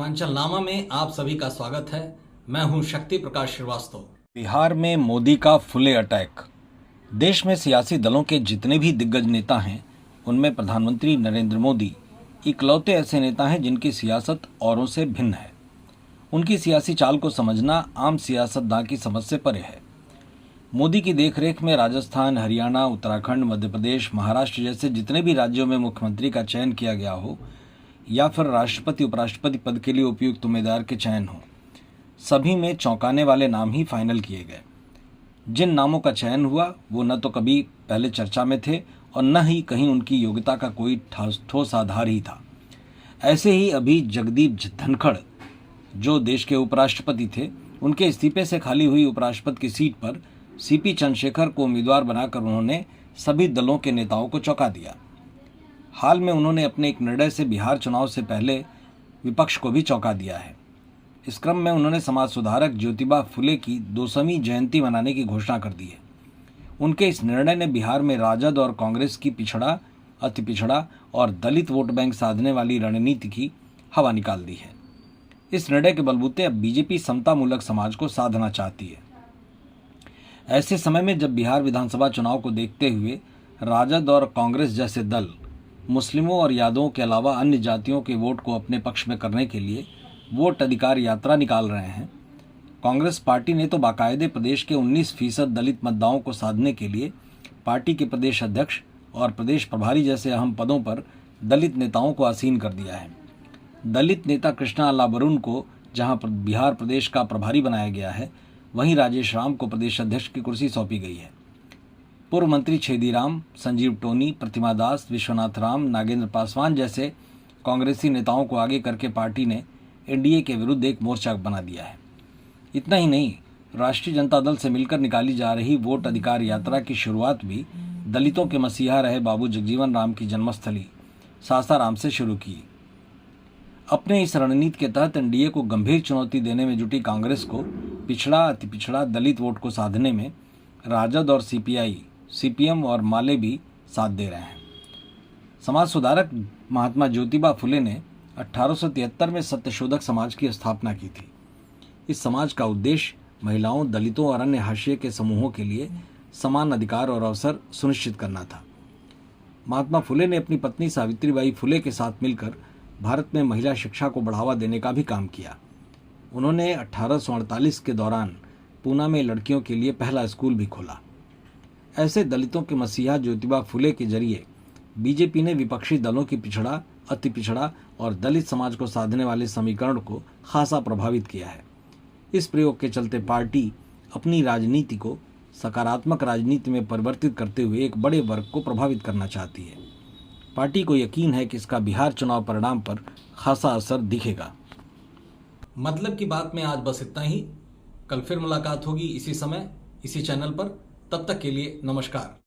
पूर्वांचल नामा में आप सभी का स्वागत है। मैं हूं शक्ति प्रकाश श्रीवास्तव। बिहार में मोदी का फुले अटैक। देश में सियासी दलों के जितने भी दिग्गज नेता हैं उनमें प्रधानमंत्री नरेंद्र मोदी इकलौते ऐसे नेता हैं जिनकी सियासत औरों से भिन्न है। उनकी सियासी चाल को समझना आम सियासतदान की समझ से परे है। मोदी की देखरेख में राजस्थान, हरियाणा, उत्तराखंड, मध्य प्रदेश, महाराष्ट्र जैसे जितने भी राज्यों में मुख्यमंत्री का चयन किया गया हो या फिर राष्ट्रपति उपराष्ट्रपति पद के लिए उपयुक्त उम्मीदवार के चयन हो, सभी में चौंकाने वाले नाम ही फाइनल किए गए। जिन नामों का चयन हुआ वो न तो कभी पहले चर्चा में थे और न ही कहीं उनकी योग्यता का कोई ठोस आधार ही था। ऐसे ही अभी जगदीप धनखड़ जो देश के उपराष्ट्रपति थे, उनके इस्तीफे से खाली हुई उपराष्ट्रपति की सीट पर सीपी चंद्रशेखर को उम्मीदवार बनाकर उन्होंने सभी दलों के नेताओं को चौंका दिया। हाल में उन्होंने अपने एक निर्णय से बिहार चुनाव से पहले विपक्ष को भी चौंका दिया है। इस क्रम में उन्होंने समाज सुधारक ज्योतिबा फुले की 200वीं जयंती मनाने की घोषणा कर दी है। उनके इस निर्णय ने बिहार में राजद और कांग्रेस की पिछड़ा, अति पिछड़ा और दलित वोट बैंक साधने वाली रणनीति की हवा निकाल दी है। इस निर्णय के बलबूते अब बीजेपी समतामूलक समाज को साधना चाहती है। ऐसे समय में जब बिहार विधानसभा चुनाव को देखते हुए राजद और कांग्रेस जैसे दल मुस्लिमों और यादवों के अलावा अन्य जातियों के वोट को अपने पक्ष में करने के लिए वोट अधिकार यात्रा निकाल रहे हैं, कांग्रेस पार्टी ने तो बाकायदे प्रदेश के 19% दलित मतदाताओं को साधने के लिए पार्टी के प्रदेश अध्यक्ष और प्रदेश प्रभारी जैसे अहम पदों पर दलित नेताओं को आसीन कर दिया है। दलित नेता कृष्णा अल्लाबरुन को जहां बिहार प्रदेश का प्रभारी बनाया गया है, वहीं राजेश राम को प्रदेश अध्यक्ष की कुर्सी सौंपी गई है। पूर्व मंत्री छेदीराम, संजीव टोनी, प्रतिमा दास, विश्वनाथ राम, नागेंद्र पासवान जैसे कांग्रेसी नेताओं को आगे करके पार्टी ने एनडीए के विरुद्ध एक मोर्चा बना दिया है। इतना ही नहीं, राष्ट्रीय जनता दल से मिलकर निकाली जा रही वोट अधिकार यात्रा की शुरुआत भी दलितों के मसीहा रहे बाबू जगजीवन राम की जन्मस्थली सासाराम से शुरू की। अपने इस रणनीति के तहत एनडीए को गंभीर चुनौती देने में जुटी कांग्रेस को पिछड़ा, अति पिछड़ा, दलित वोट को साधने में राजद और सीपीआई, सीपीएम और माले भी साथ दे रहे हैं। समाज सुधारक महात्मा ज्योतिबा फुले ने 1873 में सत्यशोधक समाज की स्थापना की थी। इस समाज का उद्देश्य महिलाओं, दलितों और अन्य हाशिए के समूहों के लिए समान अधिकार और अवसर सुनिश्चित करना था। महात्मा फुले ने अपनी पत्नी सावित्रीबाई फुले के साथ मिलकर भारत में महिला शिक्षा को बढ़ावा देने का भी काम किया। उन्होंने 1848 के दौरान पूना में लड़कियों के लिए पहला स्कूल भी खोला। ऐसे दलितों के मसीहा ज्योतिबा फुले के जरिए बीजेपी ने विपक्षी दलों की पिछड़ा, अति पिछड़ा और दलित समाज को साधने वाले समीकरण को खासा प्रभावित किया है। इस प्रयोग के चलते पार्टी अपनी राजनीति को सकारात्मक राजनीति में परिवर्तित करते हुए एक बड़े वर्ग को प्रभावित करना चाहती है। पार्टी को यकीन है कि इसका बिहार चुनाव परिणाम पर खासा असर दिखेगा। मतलब की बात में आज बस इतना ही। कल फिर मुलाकात होगी इसी समय, इसी चैनल पर। तब तक के लिए नमस्कार।